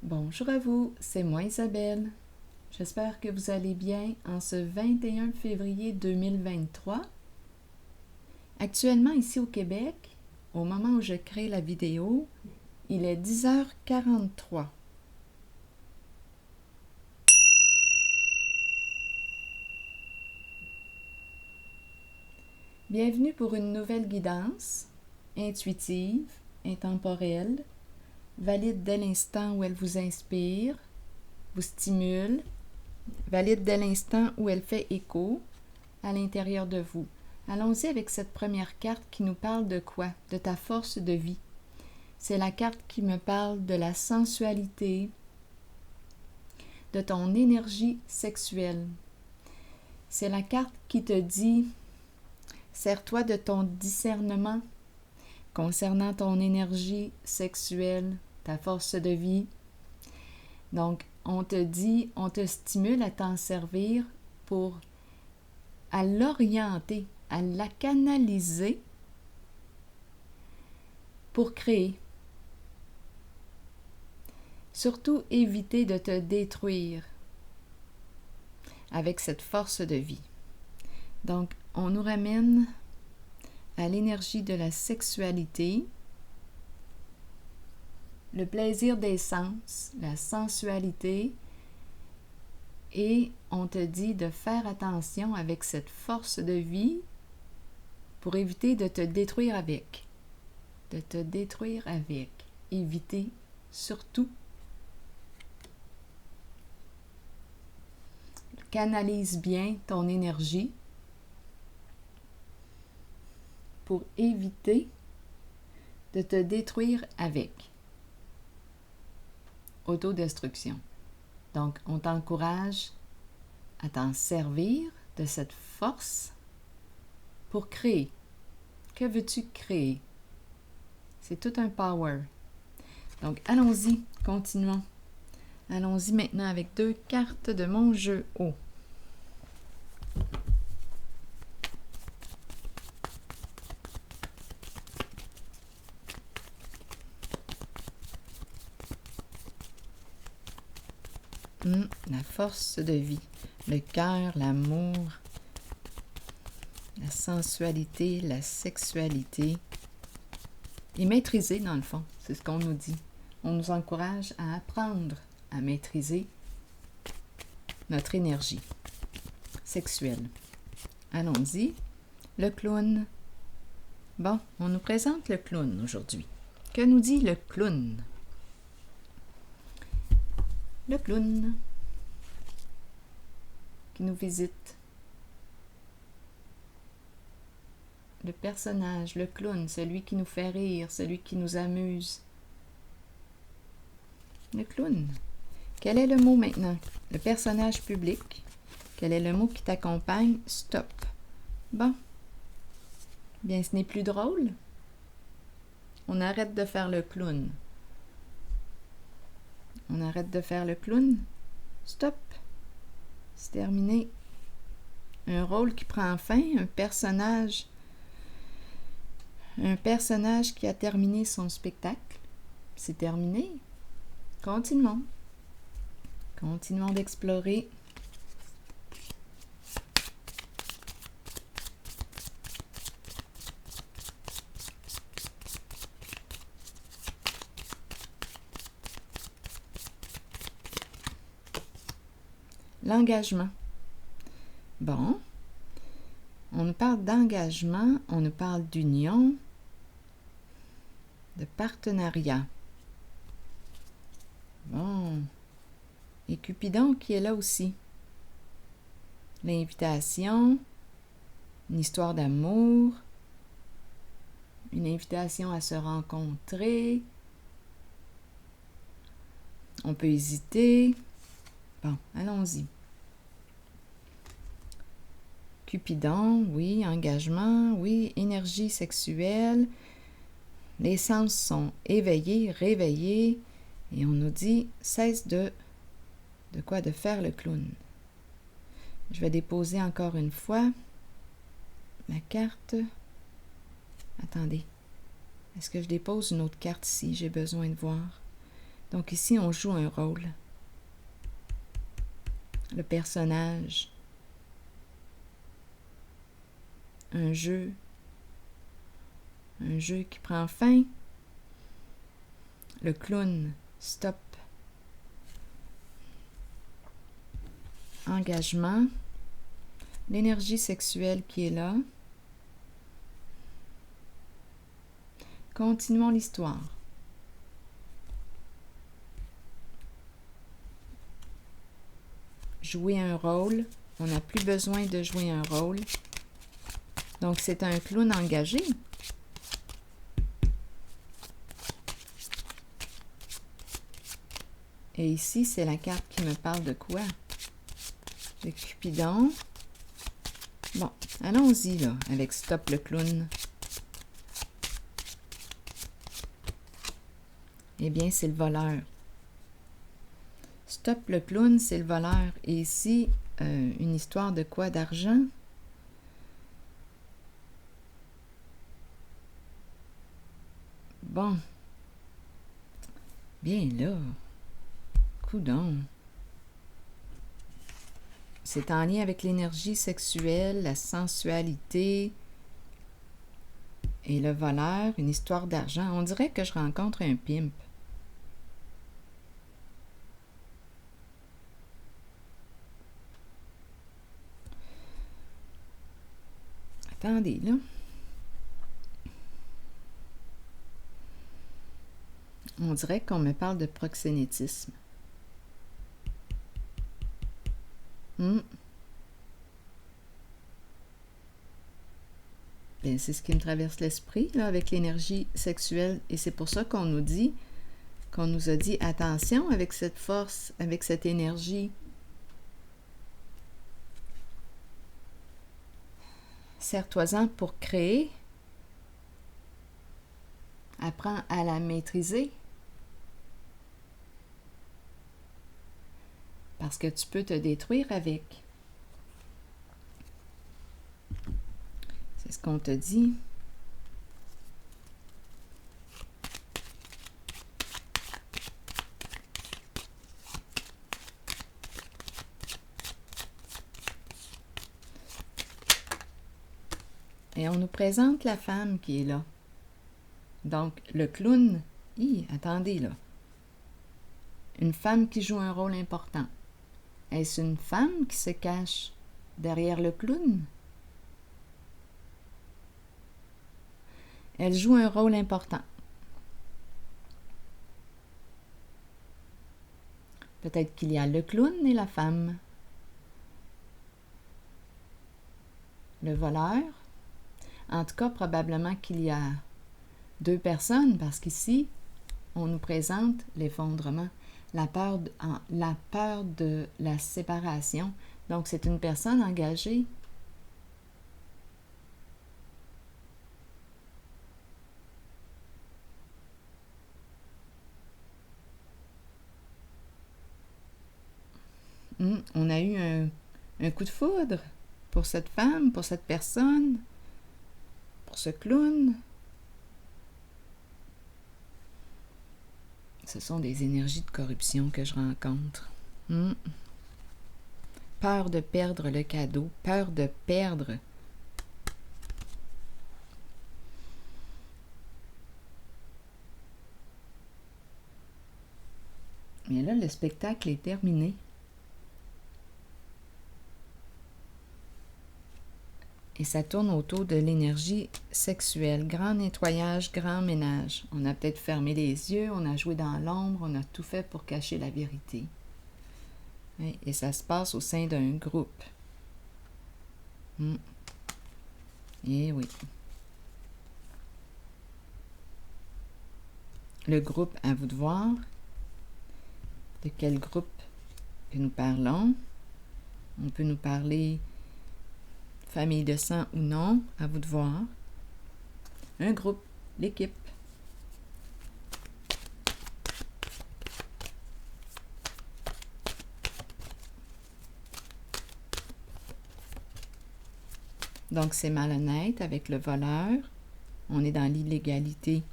Bonjour à vous, c'est moi Isabelle. J'espère que vous allez bien en ce 21 février 2023. Actuellement ici au Québec, au moment où je crée la vidéo, il est 10h43. Bienvenue pour une nouvelle guidance, intuitive, intemporelle, valide dès l'instant où elle vous inspire, vous stimule, valide dès l'instant où elle fait écho à l'intérieur de vous. Allons-y avec cette première carte qui nous parle de quoi? De ta force de vie. C'est la carte qui me parle de la sensualité, de ton énergie sexuelle. C'est la carte qui te dit, sers-toi de ton discernement concernant ton énergie sexuelle, ta force de vie. Donc, on te dit, on te stimule à t'en servir à l'orienter, à la canaliser pour créer. Surtout, éviter de te détruire avec cette force de vie. Donc, on nous ramène à l'énergie de la sexualité, le plaisir des sens, la sensualité, et on te dit de faire attention avec cette force de vie pour éviter de te détruire avec. De te détruire avec. Éviter surtout. Canalise bien ton énergie pour éviter de te détruire avec. Autodestruction. Donc, on t'encourage à t'en servir de cette force pour créer. Que veux-tu créer? C'est tout un power. Donc, allons-y, continuons. Allons-y maintenant avec 2 cartes de mon jeu haut. La force de vie, le cœur, l'amour, la sensualité, la sexualité. Et maîtriser, dans le fond, c'est ce qu'on nous dit. On nous encourage à apprendre à maîtriser notre énergie sexuelle. Allons-y. Le clown. Bon, on nous présente le clown aujourd'hui. Que nous dit le clown? Le clown qui nous visite. Le personnage, le clown, celui qui nous fait rire, celui qui nous amuse. Le clown. Quel est le mot maintenant? Le personnage public. Quel est le mot qui t'accompagne? Stop. Bon. Bien, ce n'est plus drôle. On arrête de faire le clown. On arrête de faire le clown. Stop. C'est terminé. Un rôle qui prend fin, un personnage qui a terminé son spectacle. C'est terminé. Continuons. Continuons d'explorer. L'engagement. Bon. On nous parle d'engagement, on nous parle d'union, de partenariat. Bon. Et Cupidon qui est là aussi. L'invitation, une histoire d'amour, une invitation à se rencontrer. On peut hésiter. Bon, allons-y. Cupidon, oui, engagement, oui, énergie sexuelle. Les sens sont éveillés, réveillés, et on nous dit, cesse de quoi? De faire le clown. Je vais déposer encore une fois ma carte. Attendez. Est-ce que je dépose une autre carte ici? J'ai besoin de voir. Donc ici, on joue un rôle. Le personnage. Un jeu. Un jeu qui prend fin. Le clown. Stop. Engagement. L'énergie sexuelle qui est là. Continuons l'histoire. Jouer un rôle. On n'a plus besoin de jouer un rôle. Donc, c'est un clown engagé. Et ici, c'est la carte qui me parle de quoi? Le Cupidon. Bon, allons-y, là, avec Stop le clown. Eh bien, c'est le voleur. Stop le clown, c'est le voleur. Et ici, une histoire de quoi? D'argent? Bon. Bien là. Coudonc. C'est en lien avec l'énergie sexuelle, la sensualité et le voleur, une histoire d'argent. On dirait que je rencontre un pimp. Attendez, là. On dirait qu'on me parle de proxénétisme. Bien, c'est ce qui me traverse l'esprit, là, avec l'énergie sexuelle. Et c'est pour ça qu'on nous a dit, attention avec cette force, avec cette énergie. Sers-toi-en pour créer. Apprends à la maîtriser. Parce que tu peux te détruire avec. C'est ce qu'on te dit. Et on nous présente la femme qui est là. Donc, le clown, attendez là. Une femme qui joue un rôle important. Est-ce une femme qui se cache derrière le clown? Elle joue un rôle important. Peut-être qu'il y a le clown et la femme. Le voleur. En tout cas, probablement qu'il y a deux personnes, parce qu'ici, on nous présente l'effondrement, la peur de la séparation. Donc, c'est une personne engagée. On a eu un coup de foudre pour cette femme, pour cette personne, pour ce clown. Ce sont des énergies de corruption que je rencontre. Peur de perdre le cadeau, peur de perdre. Mais là, le spectacle est terminé. Et ça tourne autour de l'énergie sexuelle. Grand nettoyage, grand ménage. On a peut-être fermé les yeux, on a joué dans l'ombre, on a tout fait pour cacher la vérité. Et ça se passe au sein d'un groupe. Et oui. Le groupe, à vous de voir. De quel groupe que nous parlons? On peut nous parler famille de sang ou non, à vous de voir. Un groupe, l'équipe. Donc, c'est malhonnête avec le voleur. On est dans l'illégalité.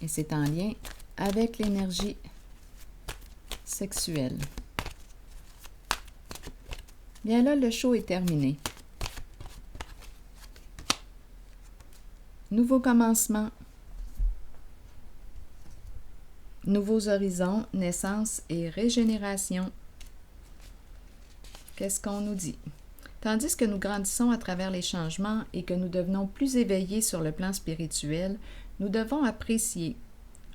Et c'est en lien avec l'énergie sexuelle. Bien là, le show est terminé. Nouveau commencement. Nouveaux horizons, naissance et régénération. Qu'est-ce qu'on nous dit? Tandis que nous grandissons à travers les changements et que nous devenons plus éveillés sur le plan spirituel, nous devons apprécier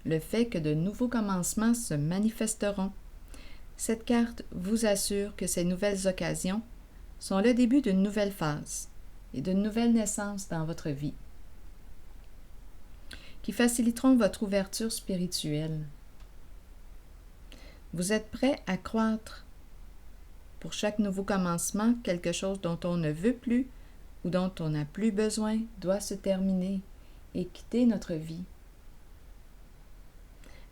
le fait que de nouveaux commencements se manifesteront. Cette carte vous assure que ces nouvelles occasions sont le début d'une nouvelle phase et d'une nouvelle naissance dans votre vie, qui faciliteront votre ouverture spirituelle. Vous êtes prêt à croître. Pour chaque nouveau commencement, quelque chose dont on ne veut plus ou dont on n'a plus besoin doit se terminer et quitter notre vie.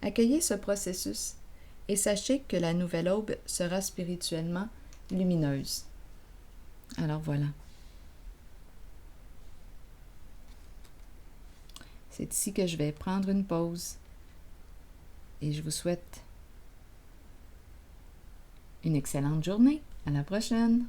Accueillez ce processus et sachez que la nouvelle aube sera spirituellement lumineuse. Alors voilà. C'est ici que je vais prendre une pause et je vous souhaite une excellente journée. À la prochaine!